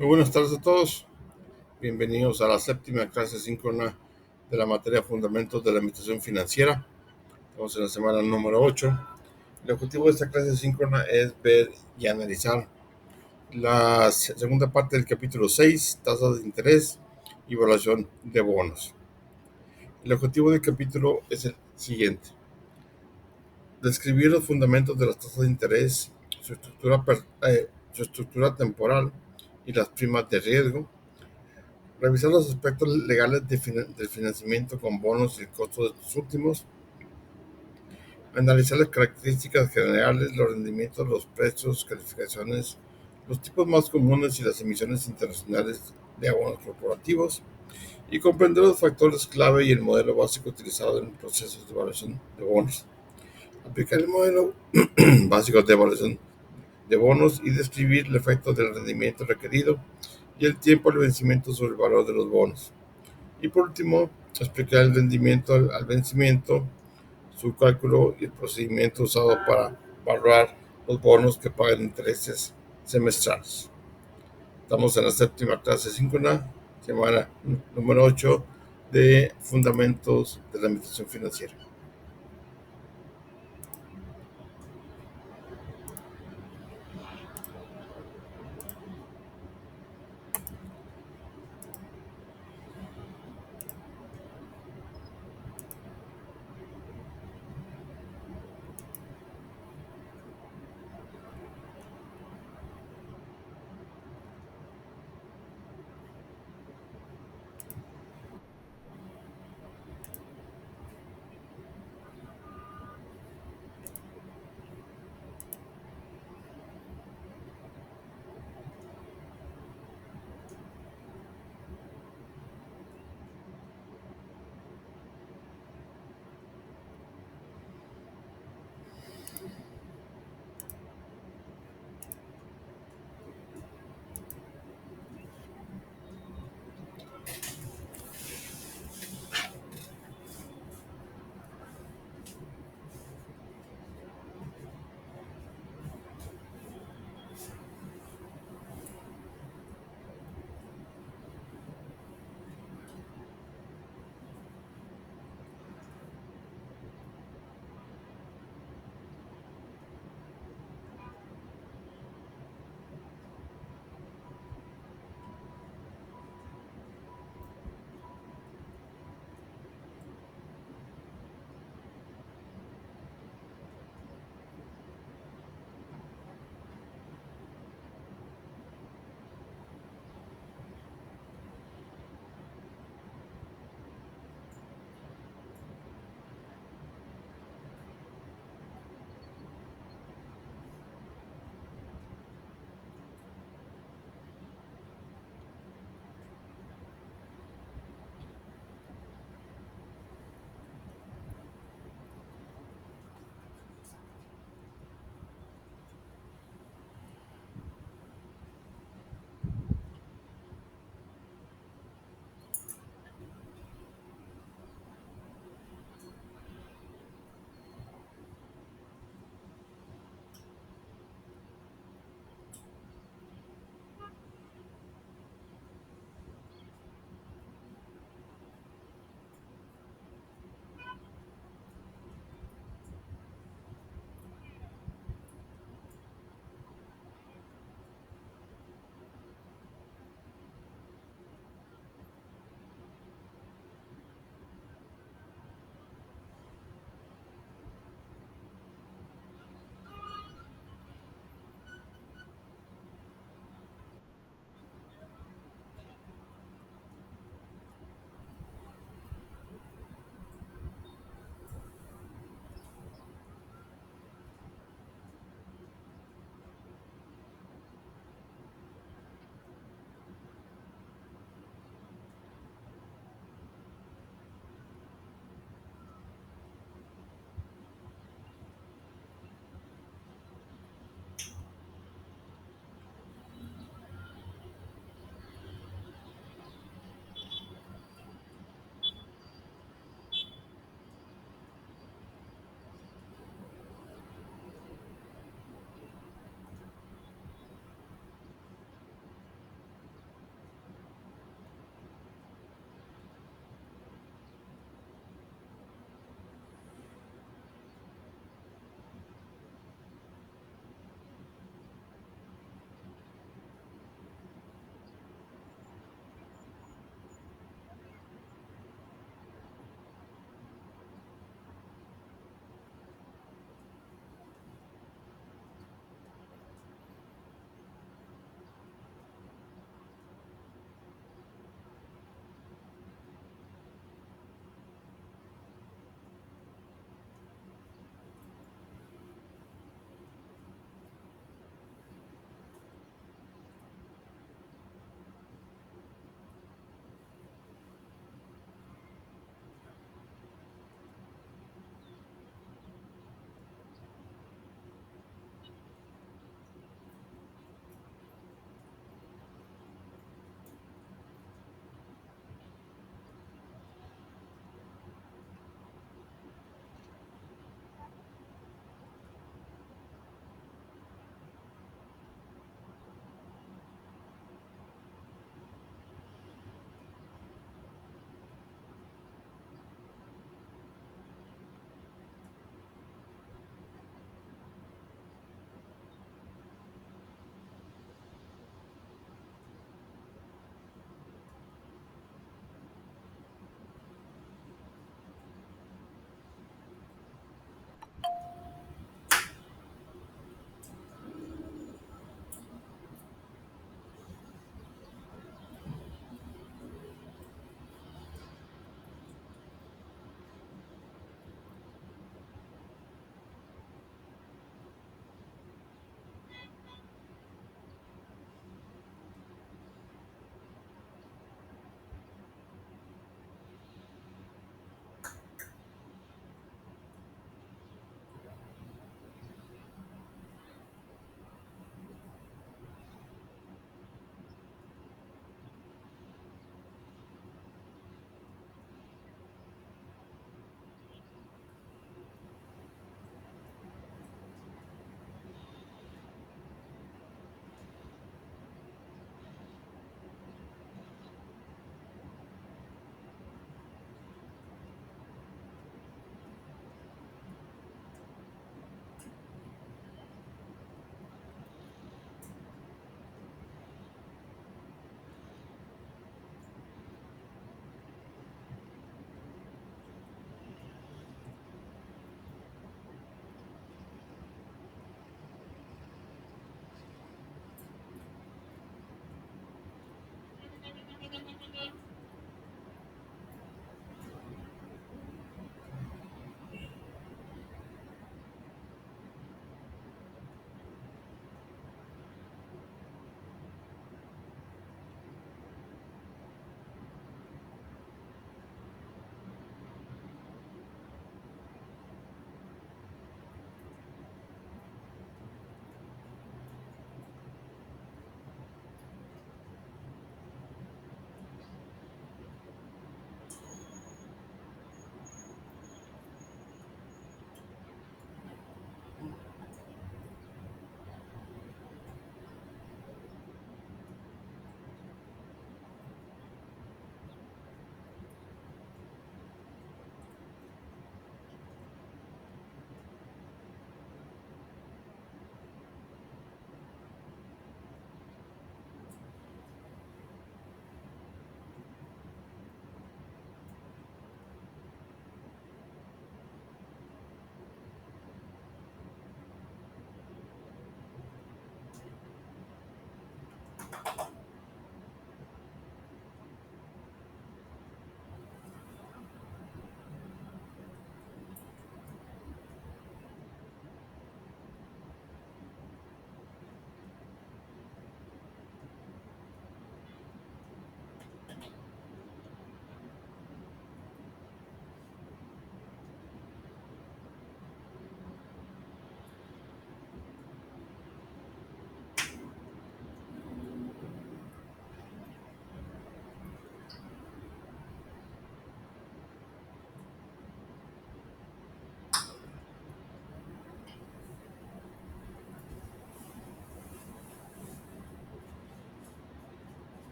Muy buenas tardes a todos. Bienvenidos a la séptima clase síncrona de la materia Fundamentos de la Administración Financiera. Estamos en la semana número 8. El objetivo de esta clase síncrona es ver y analizar la segunda parte del capítulo 6, tasas de interés y evaluación de bonos. El objetivo del capítulo es el siguiente: describir los fundamentos de las tasas de interés, su estructura temporal y las primas de riesgo. Revisar los aspectos legales del financiamiento con bonos y el costo de estos últimos. Analizar las características generales, los rendimientos, los precios, calificaciones, los tipos más comunes y las emisiones internacionales de bonos corporativos. Y comprender los factores clave y el modelo básico utilizado en procesos de evaluación de bonos. Aplicar el modelo básico de evaluación de bonos y describir el efecto del rendimiento requerido y el tiempo de vencimiento sobre el valor de los bonos. Y por último, explicar el rendimiento al vencimiento, su cálculo y el procedimiento usado para valorar los bonos que pagan intereses semestrales. Estamos en la séptima clase síncrona, semana número 8 de Fundamentos de la Administración Financiera.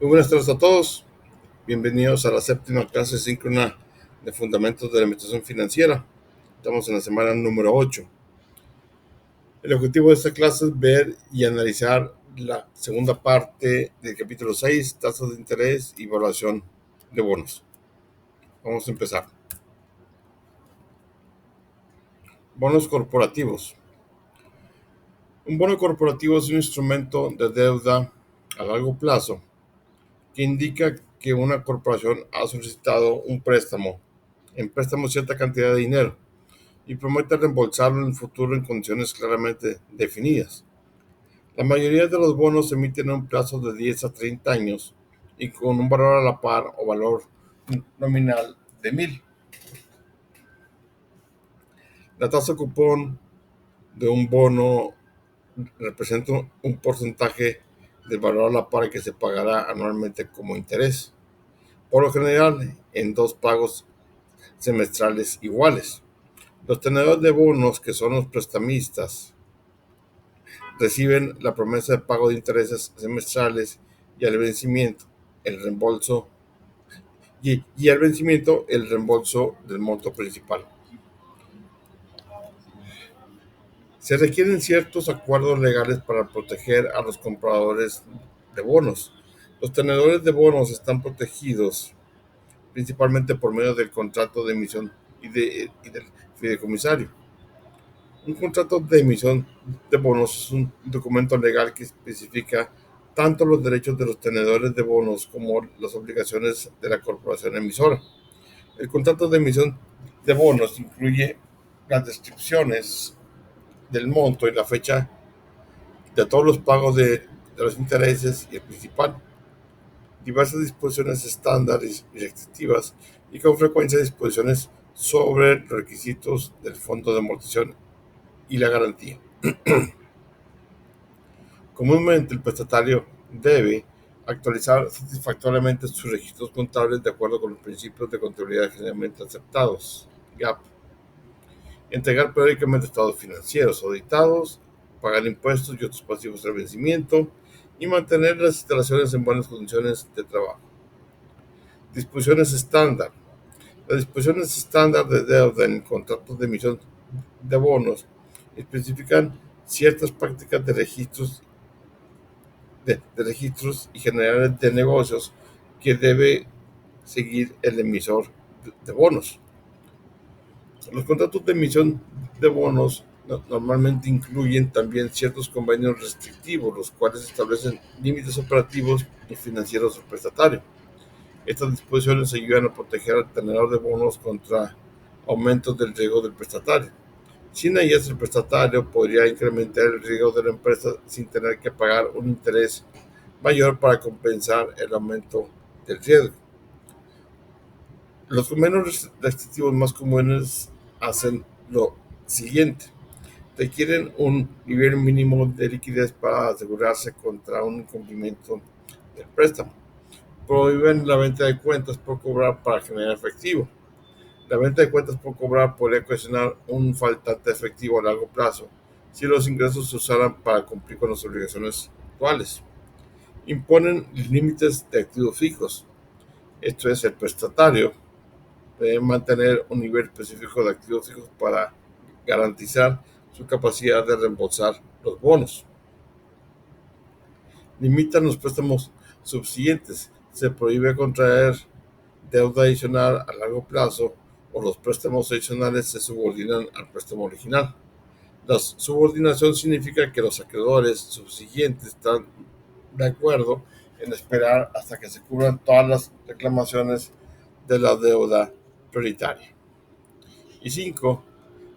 Muy buenas tardes a todos. Bienvenidos a la séptima clase síncrona de Fundamentos de la Administración Financiera. Estamos en la semana número 8. El objetivo de esta clase es ver y analizar la segunda parte del capítulo 6, tasas de interés y evaluación de bonos. Vamos a empezar. Bonos corporativos. Un bono corporativo es un instrumento de deuda a largo plazo que indica que una corporación ha solicitado un préstamo, en préstamo cierta cantidad de dinero, y promete reembolsarlo en el futuro en condiciones claramente definidas. La mayoría de los bonos se emiten en un plazo de 10 a 30 años y con un valor a la par o valor nominal de 1000. La tasa cupón de un bono representa un porcentaje del valor a la par que se pagará anualmente como interés, por lo general en dos pagos semestrales iguales. Los tenedores de bonos, que son los prestamistas, reciben la promesa de pago de intereses semestrales y al vencimiento el reembolso el reembolso del monto principal. Se requieren ciertos acuerdos legales para proteger a los compradores de bonos. Los tenedores de bonos están protegidos principalmente por medio del contrato de emisión y del fideicomisario. Un contrato de emisión de bonos es un documento legal que especifica tanto los derechos de los tenedores de bonos como las obligaciones de la corporación emisora. El contrato de emisión de bonos incluye las descripciones del monto y la fecha de todos los pagos de los intereses y el principal, diversas disposiciones estándares y restrictivas, y con frecuencia disposiciones sobre los requisitos del fondo de amortización y la garantía. Comúnmente el prestatario debe actualizar satisfactoriamente sus registros contables de acuerdo con los principios de contabilidad generalmente aceptados, GAAP, entregar periódicamente estados financieros auditados, pagar impuestos y otros pasivos de vencimiento y mantener las instalaciones en buenas condiciones de trabajo. Disposiciones estándar. Las disposiciones estándar de deuda en contratos de emisión de bonos especifican ciertas prácticas de registros y generales de negocios que debe seguir el emisor de bonos. Los contratos de emisión de bonos normalmente incluyen también ciertos convenios restrictivos, los cuales establecen límites operativos y financieros del prestatario. Estas disposiciones ayudan a proteger al tenedor de bonos contra aumentos del riesgo del prestatario. Sin ellas, el prestatario podría incrementar el riesgo de la empresa sin tener que pagar un interés mayor para compensar el aumento del riesgo. Los convenios restrictivos más comunes hacen lo siguiente: requieren un nivel mínimo de liquidez para asegurarse contra un incumplimiento del préstamo. Prohíben la venta de cuentas por cobrar para generar efectivo. La venta de cuentas por cobrar podría ocasionar un faltante de efectivo a largo plazo si los ingresos se usaran para cumplir con las obligaciones actuales. Imponen límites de activos fijos. Esto es, el prestatario debe mantener un nivel específico de activos fijos para garantizar su capacidad de reembolsar los bonos. Limitan los préstamos subsiguientes. Se prohíbe contraer deuda adicional a largo plazo o los préstamos adicionales se subordinan al préstamo original. La subordinación significa que los acreedores subsiguientes están de acuerdo en esperar hasta que se cubran todas las reclamaciones de la deuda prioritaria. Y 5.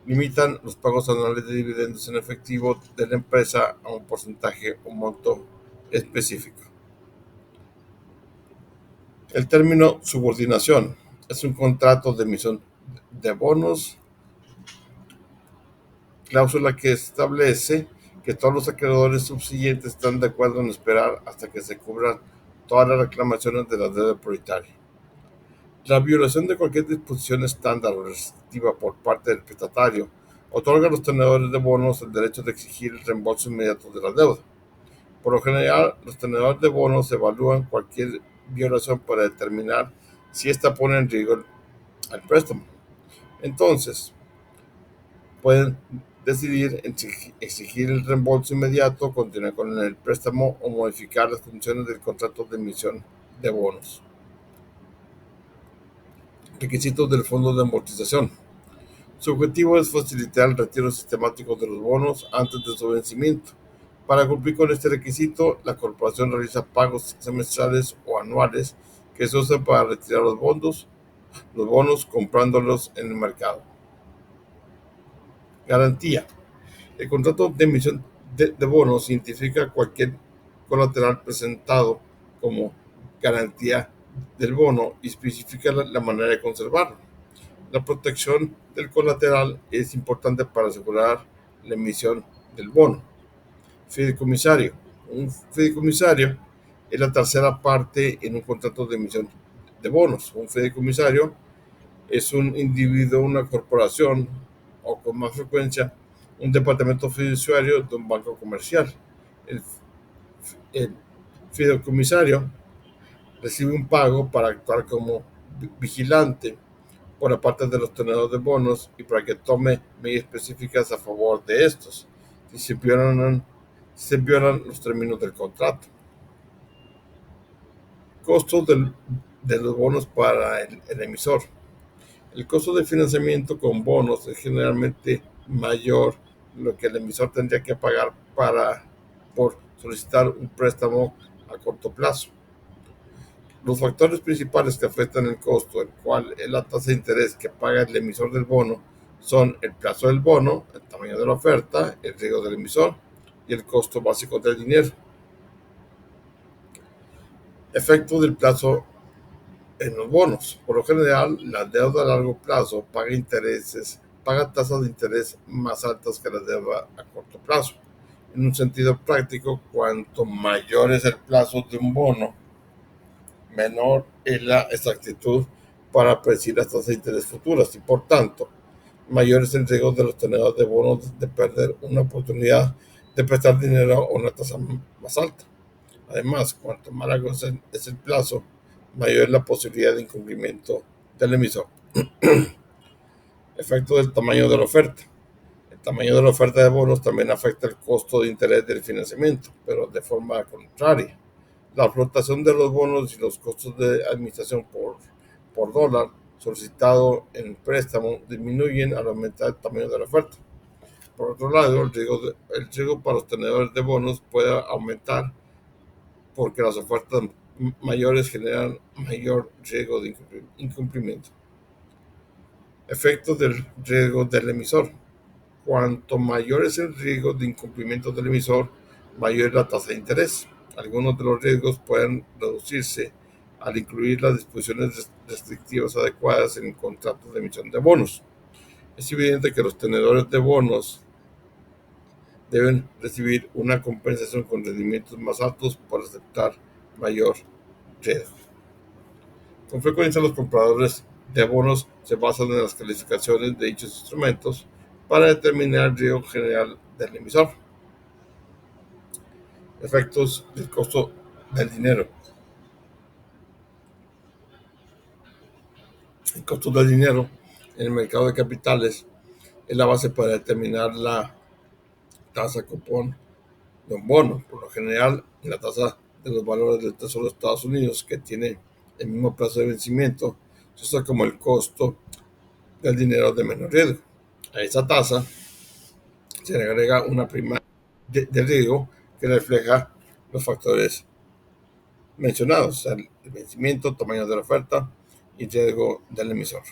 Limitan los pagos anuales de dividendos en efectivo de la empresa a un porcentaje o monto específico. El término subordinación es un contrato de emisión de bonos, cláusula que establece que todos los acreedores subsiguientes están de acuerdo en esperar hasta que se cubran todas las reclamaciones de la deuda prioritaria. La violación de cualquier disposición estándar o restrictiva por parte del prestatario otorga a los tenedores de bonos el derecho de exigir el reembolso inmediato de la deuda. Por lo general, los tenedores de bonos evalúan cualquier violación para determinar si ésta pone en riesgo al préstamo. Entonces, pueden decidir exigir el reembolso inmediato, continuar con el préstamo o modificar las condiciones del contrato de emisión de bonos. Requisitos del fondo de amortización. Su objetivo es facilitar el retiro sistemático de los bonos antes de su vencimiento. Para cumplir con este requisito, la corporación realiza pagos semestrales o anuales que se usan para retirar los bonos comprándolos en el mercado. Garantía. El contrato de emisión de bonos identifica cualquier colateral presentado como garantía del bono y especifica la manera de conservarlo. La protección del colateral es importante para asegurar la emisión del bono. Fideicomisario. Un fideicomisario es la tercera parte en un contrato de emisión de bonos. Un fideicomisario es un individuo, una corporación o con más frecuencia un departamento fiduciario de un banco comercial. El, el fideicomisario recibe un pago para actuar como vigilante por la parte de los tenedores de bonos y para que tome medidas específicas a favor de estos si se violan los términos del contrato. Costos de los bonos para el emisor. El costo de financiamiento con bonos es generalmente mayor de lo que el emisor tendría que pagar por solicitar un préstamo a corto plazo. Los factores principales que afectan el costo, el cual es la tasa de interés que paga el emisor del bono, son el plazo del bono, el tamaño de la oferta, el riesgo del emisor y el costo básico del dinero. Efecto del plazo en los bonos. Por lo general, la deuda a largo plazo paga tasas de interés más altas que la deuda a corto plazo. En un sentido práctico, cuanto mayor es el plazo de un bono, menor es la exactitud para predecir las tasas de interés futuras y, por tanto, mayor es el riesgo de los tenedores de bonos de perder una oportunidad de prestar dinero a una tasa más alta. Además, cuanto más largo es el plazo, mayor es la posibilidad de incumplimiento del emisor. Efecto del tamaño de la oferta. El tamaño de la oferta de bonos también afecta el costo de interés del financiamiento, pero de forma contraria. La flotación de los bonos y los costos de administración por dólar solicitado en préstamo disminuyen al aumentar el tamaño de la oferta. Por otro lado, el riesgo para los tenedores de bonos puede aumentar porque las ofertas mayores generan mayor riesgo de incumplimiento. Efectos del riesgo del emisor. Cuanto mayor es el riesgo de incumplimiento del emisor, mayor es la tasa de interés. Algunos de los riesgos pueden reducirse al incluir las disposiciones restrictivas adecuadas en el contrato de emisión de bonos. Es evidente que los tenedores de bonos deben recibir una compensación con rendimientos más altos por aceptar mayor riesgo. Con frecuencia los compradores de bonos se basan en las calificaciones de dichos instrumentos para determinar el riesgo general del emisor. Efectos del costo del dinero. El costo del dinero en el mercado de capitales es la base para determinar la tasa cupón de un bono. Por lo general, la tasa de los valores del Tesoro de Estados Unidos, que tiene el mismo plazo de vencimiento, se usa como el costo del dinero de menor riesgo. A esa tasa se le agrega una prima de riesgo que refleja los factores mencionados, o sea, el vencimiento, tamaño de la oferta y riesgo del emisor.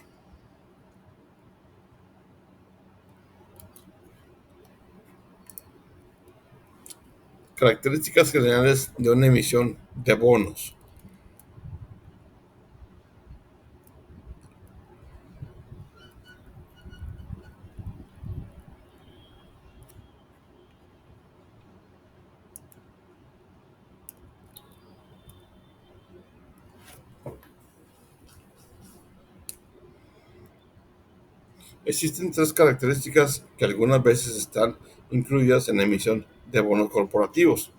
Características generales de una emisión de bonos. Existen tres características que algunas veces están incluidas en la emisión de bonos corporativos.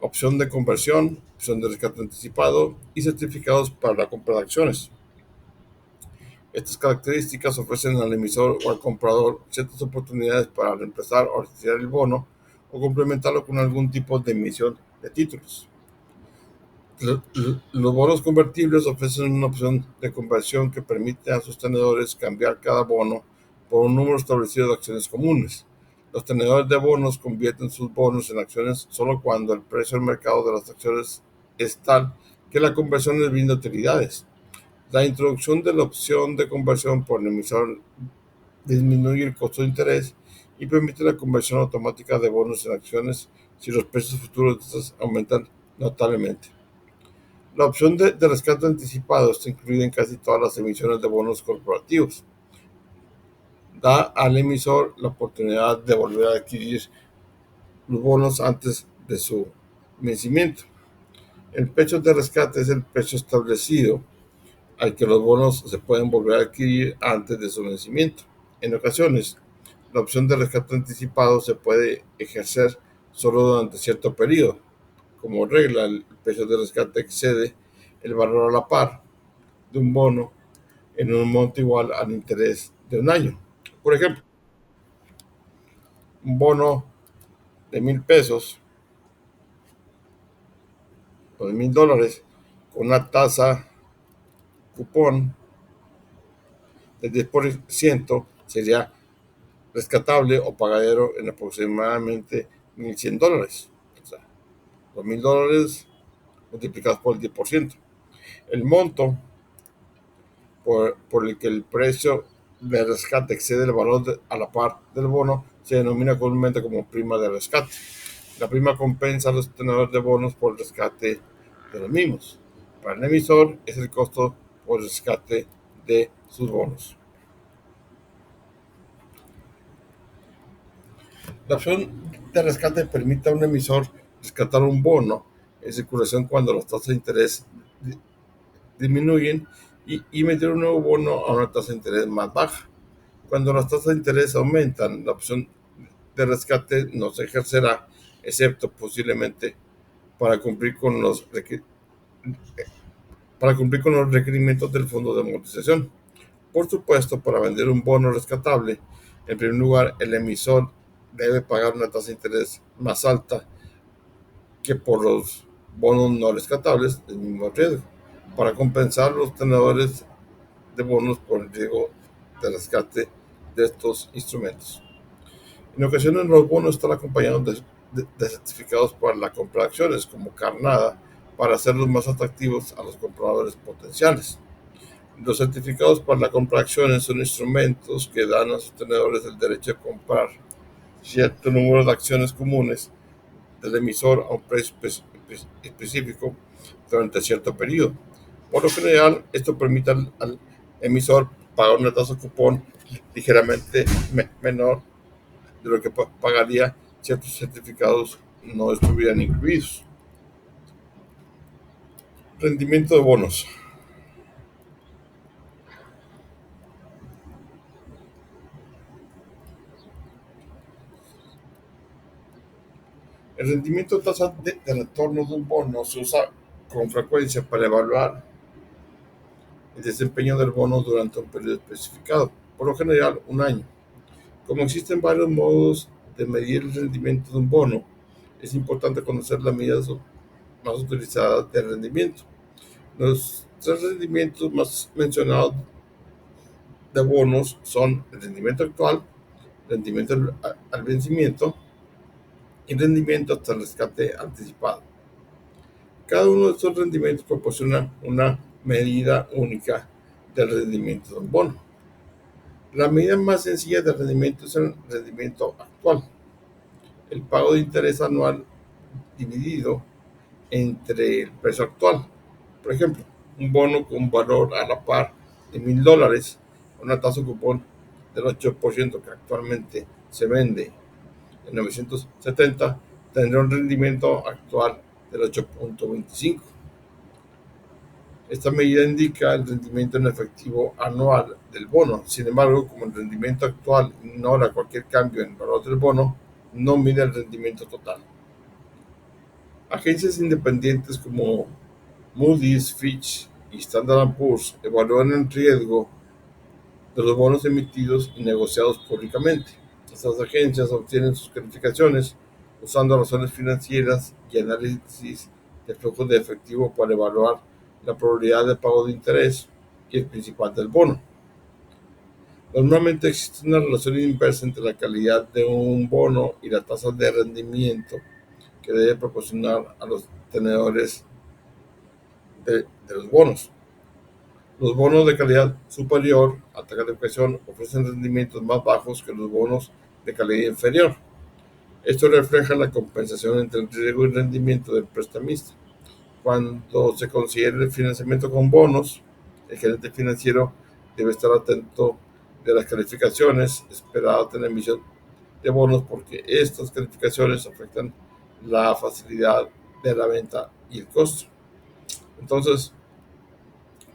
opción de conversión, opción de rescate anticipado y certificados para la compra de acciones. Estas características ofrecen al emisor o al comprador ciertas oportunidades para reemplazar o retirar el bono o complementarlo con algún tipo de emisión de títulos. Los bonos convertibles ofrecen una opción de conversión que permite a sus tenedores cambiar cada bono por un número establecido de acciones comunes. Los tenedores de bonos convierten sus bonos en acciones solo cuando el precio del mercado de las acciones es tal que la conversión les brinda utilidades. La introducción de la opción de conversión por el emisor disminuye el costo de interés y permite la conversión automática de bonos en acciones si los precios futuros de estas aumentan notablemente. La opción de rescate anticipado está incluida en casi todas las emisiones de bonos corporativos. Da al emisor la oportunidad de volver a adquirir los bonos antes de su vencimiento. El precio de rescate es el precio establecido al que los bonos se pueden volver a adquirir antes de su vencimiento. En ocasiones, la opción de rescate anticipado se puede ejercer solo durante cierto periodo. Como regla, el precio de rescate excede el valor a la par de un bono en un monto igual al interés de un año. Por ejemplo, un bono de 1,000 pesos o de $1,000 con una tasa cupón del 10% sería rescatable o pagadero en aproximadamente $1,100. O sea, $2,000 multiplicados por el 10%. El monto por el que el precio de rescate excede el valor a la par del bono se denomina comúnmente como prima de rescate. La prima compensa a los tenedores de bonos por el rescate de los mismos. Para el emisor es el costo por rescate de sus bonos. La opción de rescate permite a un emisor rescatar un bono en circulación cuando las tasas de interés disminuyen y emitir un nuevo bono a una tasa de interés más baja. Cuando las tasas de interés aumentan, la opción de rescate no se ejercerá, excepto posiblemente para cumplir con los requerimientos del fondo de amortización. Por supuesto, para vender un bono rescatable, en primer lugar, el emisor debe pagar una tasa de interés más alta que por los bonos no rescatables del mismo riesgo, para compensar a los tenedores de bonos por el riesgo de rescate de estos instrumentos. En ocasiones los bonos están acompañados de certificados para la compra de acciones como carnada para hacerlos más atractivos a los compradores potenciales. Los certificados para la compra de acciones son instrumentos que dan a sus tenedores el derecho de comprar cierto número de acciones comunes del emisor a un precio específico durante cierto periodo. Por lo general, esto permite al emisor pagar una tasa cupón ligeramente menor de lo que pagaría si estos certificados no estuvieran incluidos. Rendimiento de bonos. El rendimiento de tasa de retorno de un bono se usa con frecuencia para evaluar el desempeño del bono durante un periodo especificado, por lo general un año. Como existen varios modos de medir el rendimiento de un bono, es importante conocer las medidas más utilizadas de rendimiento. Los tres rendimientos más mencionados de bonos son el rendimiento actual, rendimiento al vencimiento y rendimiento hasta el rescate anticipado. Cada uno de estos rendimientos proporciona una medida única del rendimiento de un bono. La medida más sencilla de rendimiento es el rendimiento actual, el pago de interés anual dividido entre el precio actual. Por ejemplo, un bono con valor a la par de $1,000, una tasa de cupón del 8% que actualmente se vende en 970, tendrá un rendimiento actual del 8.25. Esta medida indica el rendimiento en efectivo anual del bono. Sin embargo, como el rendimiento actual ignora cualquier cambio en el valor del bono, no mide el rendimiento total. Agencias independientes como Moody's, Fitch y Standard Poor's evalúan el riesgo de los bonos emitidos y negociados públicamente. Estas agencias obtienen sus calificaciones usando razones financieras y análisis de flujo de efectivo para evaluar la probabilidad de pago de interés y el principal del bono. Normalmente existe una relación inversa entre la calidad de un bono y la tasa de rendimiento que debe proporcionar a los tenedores de los bonos. Los bonos de calidad superior a alta calificación ofrecen rendimientos más bajos que los bonos de calidad inferior. Esto refleja la compensación entre el riesgo y rendimiento del prestamista. Cuando se considera el financiamiento con bonos, el gerente financiero debe estar atento de las calificaciones esperadas en la emisión de bonos porque estas calificaciones afectan la facilidad de la venta y el costo. Entonces,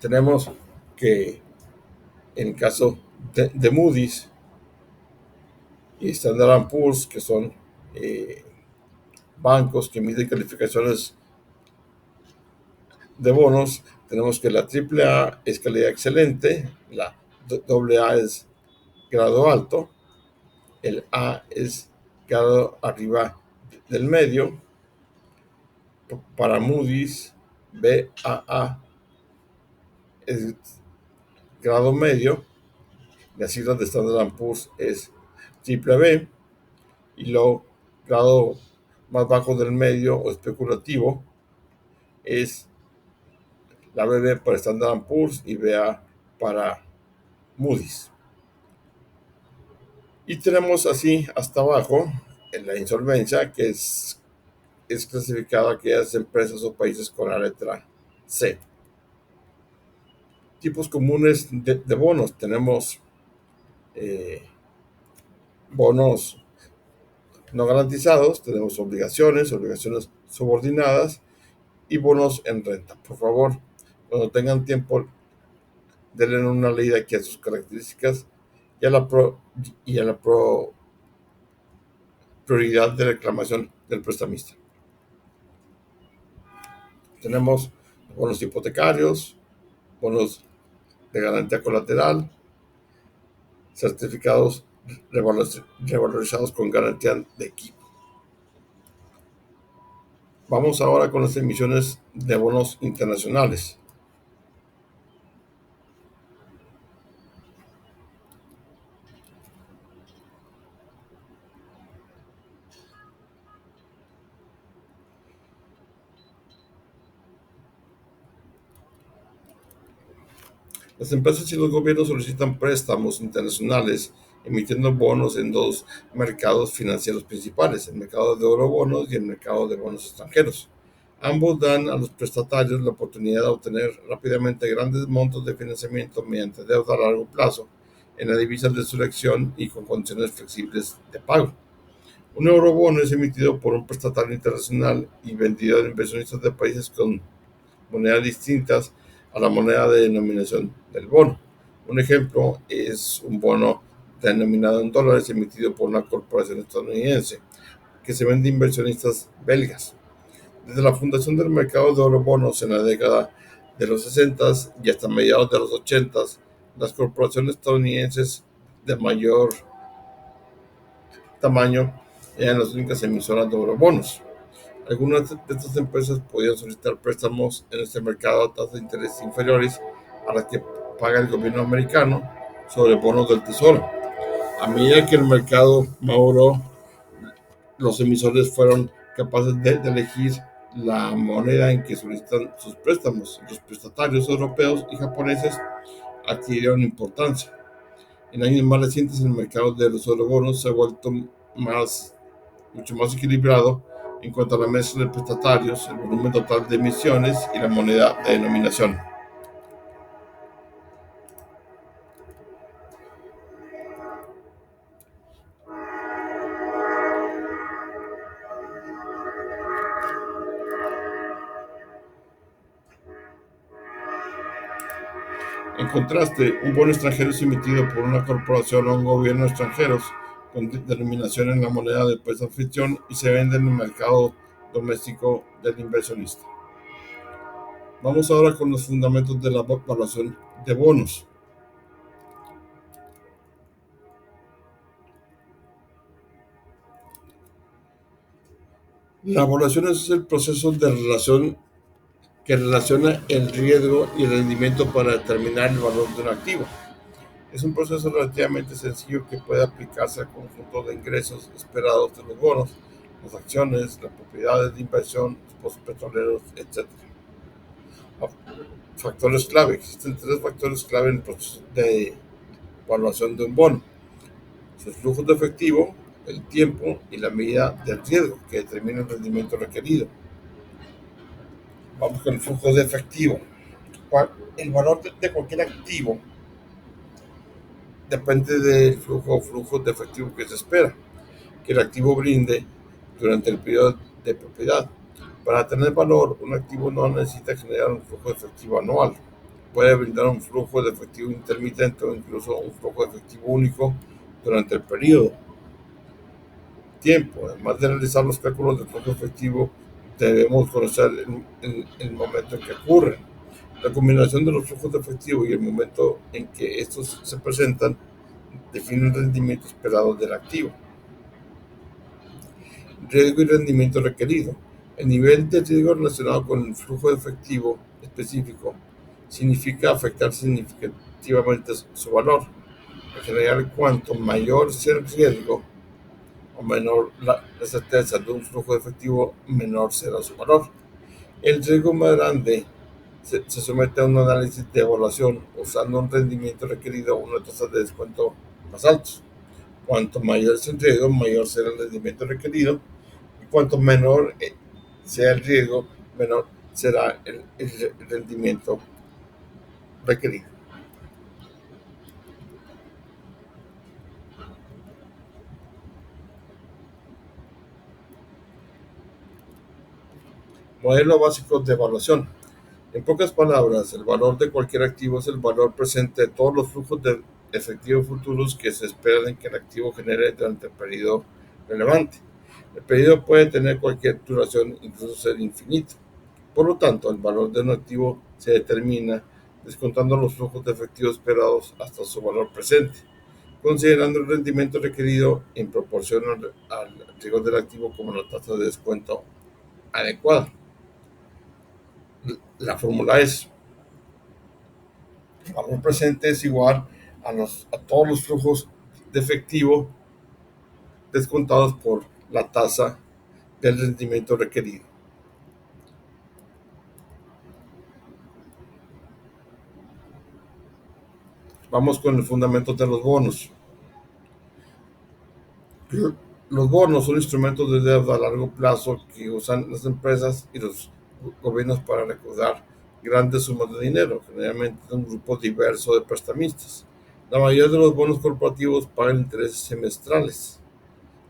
tenemos que en el caso de Moody's y Standard Poor's, que son eh, bancos que miden calificaciones de bonos, tenemos que la AAA es calidad excelente, la AA es grado alto, el A es grado arriba del medio, para Moody's BAA es grado medio, las siglas de Standard Poor's es triple B, y luego grado más bajo del medio o especulativo es la BB para Standard Poor's y BA para Moody's. Y tenemos así hasta abajo en la insolvencia, que es clasificada a aquellas empresas o países con la letra C. Tipos comunes de bonos. Tenemos bonos no garantizados, tenemos obligaciones, obligaciones subordinadas y bonos en renta. Por favor, cuando tengan tiempo, denle una leída aquí a sus características y a la prioridad de reclamación del prestamista. Tenemos bonos hipotecarios, bonos de garantía colateral, certificados revalorizados con garantía de equipo. Vamos ahora con las emisiones de bonos internacionales. Las empresas y los gobiernos solicitan préstamos internacionales emitiendo bonos en dos mercados financieros principales, el mercado de eurobonos y el mercado de bonos extranjeros. Ambos dan a los prestatarios la oportunidad de obtener rápidamente grandes montos de financiamiento mediante deuda a largo plazo en la divisa de su elección y con condiciones flexibles de pago. Un eurobono es emitido por un prestatario internacional y vendido a inversionistas de países con monedas distintas a la moneda de denominación del bono. Un ejemplo es un bono denominado en dólares emitido por una corporación estadounidense que se vende a inversionistas belgas. Desde la fundación del mercado de eurobonos en la década de los 60 y hasta mediados de los 80, las corporaciones estadounidenses de mayor tamaño eran las únicas emisoras de eurobonos. Algunas de estas empresas podían solicitar préstamos en este mercado a tasas de interés inferiores a las que paga el gobierno americano sobre bonos del tesoro. A medida que el mercado maduró, los emisores fueron capaces de elegir la moneda en que solicitan sus préstamos. Los prestatarios europeos y japoneses adquirieron importancia. En años más recientes, el mercado de los eurobonos se ha vuelto mucho más equilibrado en cuanto a la mezcla de prestatarios, el volumen total de emisiones y la moneda de denominación. En contraste, un bono extranjero es emitido por una corporación o un gobierno extranjeros con denominación en la moneda del país anfitrión y se vende en el mercado doméstico del inversionista. Vamos ahora con los fundamentos de la evaluación de bonos. La evaluación es el proceso de relación que relaciona el riesgo y el rendimiento para determinar el valor de un activo. Es un proceso relativamente sencillo que puede aplicarse al conjunto de ingresos esperados de los bonos, las acciones, las propiedades de inversión, los pozos petroleros, etc. Factores clave. Existen tres factores clave en el proceso de evaluación de un bono: sus flujos de efectivo, el tiempo y la medida del riesgo que determina el rendimiento requerido. Vamos con el flujo de efectivo. El valor de cualquier activo depende del flujo de efectivo que se espera que el activo brinde durante el periodo de propiedad. Para tener valor, un activo no necesita generar un flujo de efectivo anual. Puede brindar un flujo de efectivo intermitente o incluso un flujo de efectivo único durante el periodo. Tiempo. Además de realizar los cálculos del flujo efectivo, debemos conocer el momento en que ocurre. La combinación de los flujos de efectivo y el momento en que estos se presentan define el rendimiento esperado del activo. Riesgo y rendimiento requerido. El nivel de riesgo relacionado con el flujo de efectivo específico significa afectar significativamente su valor. En general, cuanto mayor sea el riesgo o menor la certeza de un flujo de efectivo, menor será su valor. El riesgo más grande se somete a un análisis de evaluación usando un rendimiento requerido o una tasa de descuento más altos. Cuanto mayor es el riesgo, mayor será el rendimiento requerido, y cuanto menor sea el riesgo, menor será el rendimiento requerido. Modelo básico de evaluación. En pocas palabras, el valor de cualquier activo es el valor presente de todos los flujos de efectivo futuros que se esperan que el activo genere durante el periodo relevante. El periodo puede tener cualquier duración, incluso ser infinito. Por lo tanto, el valor de un activo se determina descontando los flujos de efectivo esperados hasta su valor presente, considerando el rendimiento requerido en proporción al riesgo del activo como la tasa de descuento adecuada. La fórmula es: el valor presente es igual a todos los flujos de efectivo descontados por la tasa del rendimiento requerido. Vamos con el fundamento de los bonos. Los bonos son instrumentos de deuda a largo plazo que usan las empresas y los gobiernos para recaudar grandes sumas de dinero, generalmente de un grupo diverso de prestamistas. La mayoría de los bonos corporativos pagan intereses semestrales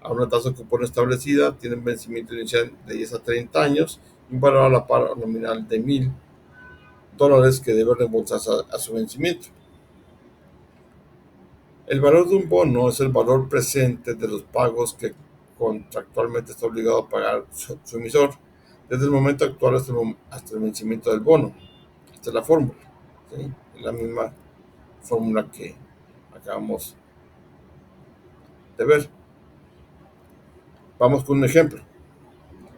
a una tasa de cupón establecida, tienen vencimiento inicial de 10 a 30 años y un valor a la par nominal de $1,000 que debe reembolsarse a su vencimiento. El valor de un bono es el valor presente de los pagos que contractualmente está obligado a pagar su emisor desde el momento actual hasta el vencimiento del bono. Esta es la fórmula. ¿Sí? Es la misma fórmula que acabamos de ver. Vamos con un ejemplo.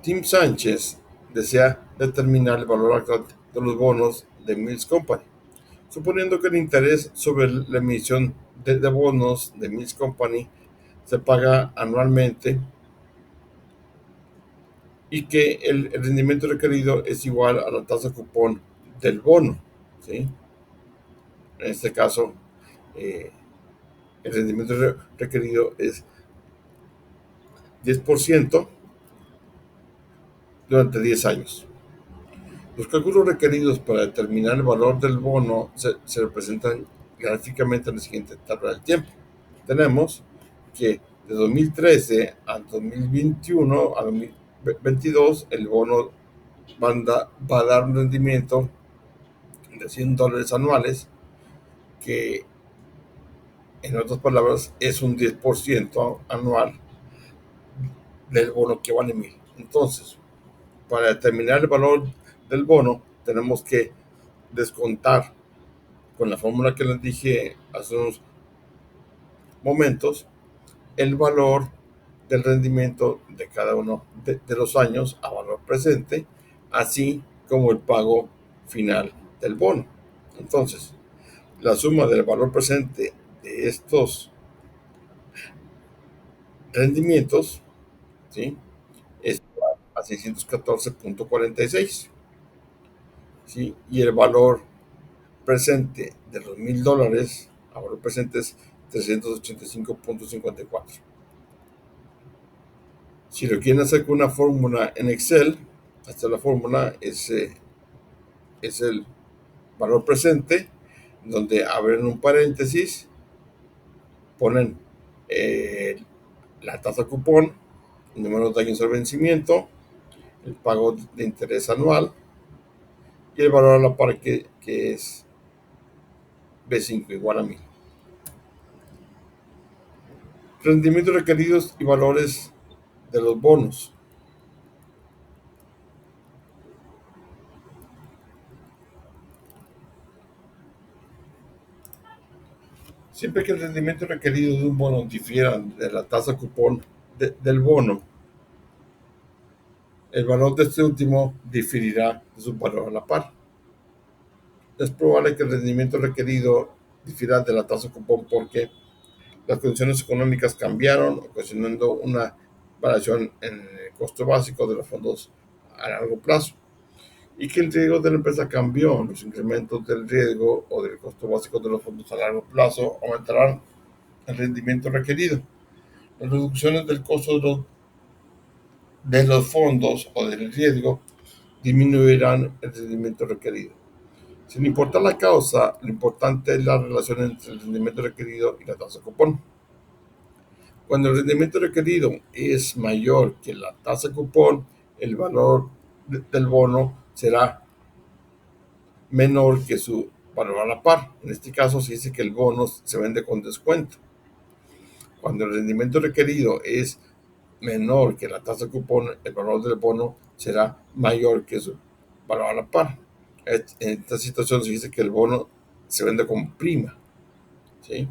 Tim Sánchez desea determinar el valor actual de los bonos de Mills Company, suponiendo que el interés sobre la emisión de bonos de Mills Company se paga anualmente y que el rendimiento requerido es igual a la tasa cupón del bono. ¿Sí? En este caso, eh, el rendimiento requerido es 10% durante 10 años. Los cálculos requeridos para determinar el valor del bono se representan gráficamente en la siguiente tabla del tiempo. Tenemos que de 2013 a 2021 a 2022 el bono va a dar un rendimiento de $100 anuales, que en otras palabras es un 10% anual del bono que vale 1,000. Entonces, Para determinar el valor del bono, tenemos que descontar con la fórmula que les dije hace unos momentos el valor del rendimiento de cada uno de los años a valor presente, así como el pago final del bono. Entonces, la suma del valor presente de estos rendimientos, ¿sí?, es a 614.46, ¿sí? Y el valor presente de los $1,000 a valor presente es 385.54. Si lo quieren hacer con una fórmula en Excel, esta la fórmula es el valor presente, donde abren un paréntesis, ponen eh, la tasa cupón, el número de años al vencimiento, el pago de interés anual y el valor a la par que es B5 igual a 1000. Rendimientos requeridos y valores de los bonos. Siempre que el rendimiento requerido de un bono difiera de la tasa cupón del bono, el valor de este último diferirá de su valor a la par. Es probable que el rendimiento requerido difiera de la tasa cupón porque las condiciones económicas cambiaron, ocasionando una variación en el costo básico de los fondos a largo plazo, y que el riesgo de la empresa cambió. Los incrementos del riesgo o del costo básico de los fondos a largo plazo aumentarán el rendimiento requerido. Las reducciones del costo de los fondos o del riesgo disminuirán el rendimiento requerido. Sin importar la causa, lo importante es la relación entre el rendimiento requerido y la tasa cupón. Cuando el rendimiento requerido es mayor que la tasa cupón, el valor del bono será menor que su valor a la par. En este caso se dice que el bono se vende con descuento. Cuando el rendimiento requerido es menor que la tasa cupón, el valor del bono será mayor que su valor a la par. En esta situación se dice que el bono se vende con prima, ¿sí?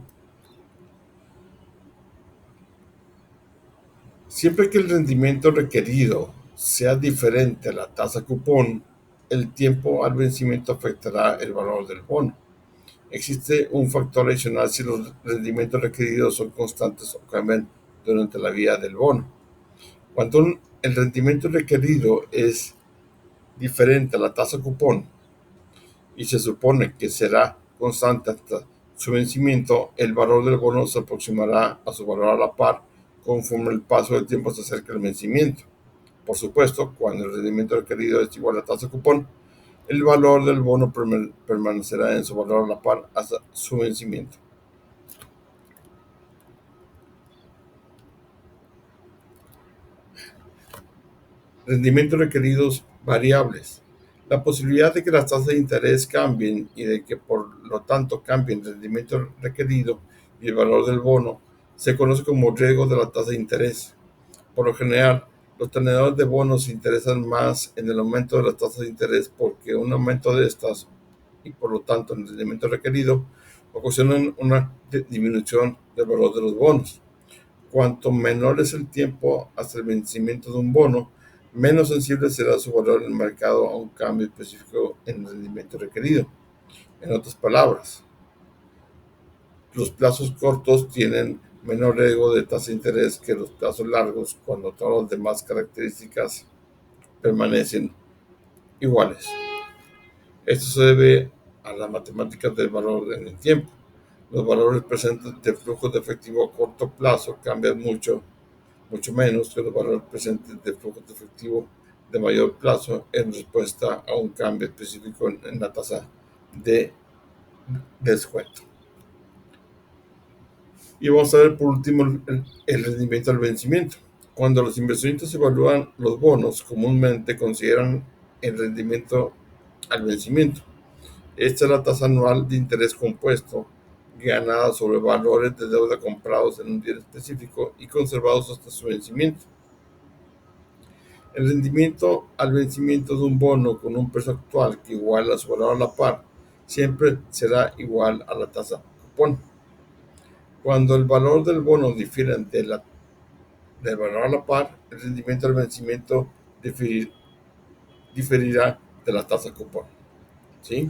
Siempre que el rendimiento requerido sea diferente a la tasa cupón, el tiempo al vencimiento afectará el valor del bono. Existe un factor adicional si los rendimientos requeridos son constantes o cambian durante la vida del bono. Cuando el rendimiento requerido es diferente a la tasa cupón y se supone que será constante hasta su vencimiento, el valor del bono se aproximará a su valor a la par conforme el paso del tiempo se acerca al vencimiento. Por supuesto, cuando el rendimiento requerido es igual a la tasa cupón, el valor del bono permanecerá en su valor a la par hasta su vencimiento. Rendimientos requeridos variables. La posibilidad de que las tasas de interés cambien y de que por lo tanto cambie el rendimiento requerido y el valor del bono se conoce como riesgo de la tasa de interés. Por lo general, los tenedores de bonos se interesan más en el aumento de las tasas de interés porque un aumento de estas y por lo tanto el rendimiento requerido ocasionan una disminución del valor de los bonos. Cuanto menor es el tiempo hasta el vencimiento de un bono, menos sensible será su valor en el mercado a un cambio específico en el rendimiento requerido. En otras palabras, los plazos cortos tienen menor riesgo de tasa de interés que los plazos largos cuando todas las demás características permanecen iguales. Esto se debe a las matemáticas del valor en el tiempo. Los valores presentes de flujo de efectivo a corto plazo cambian mucho menos que los valores presentes de flujo de efectivo de mayor plazo en respuesta a un cambio específico en la tasa de descuento. Y vamos a ver por último el rendimiento al vencimiento. Cuando los inversionistas evalúan los bonos, comúnmente consideran el rendimiento al vencimiento. Esta es la tasa anual de interés compuesto ganada sobre valores de deuda comprados en un día específico y conservados hasta su vencimiento. El rendimiento al vencimiento de un bono con un precio actual que iguala a su valor a la par siempre será igual a la tasa cupón. Cuando el valor del bono difiere del valor a la par, el rendimiento al vencimiento diferirá de la tasa cupón. ¿Sí?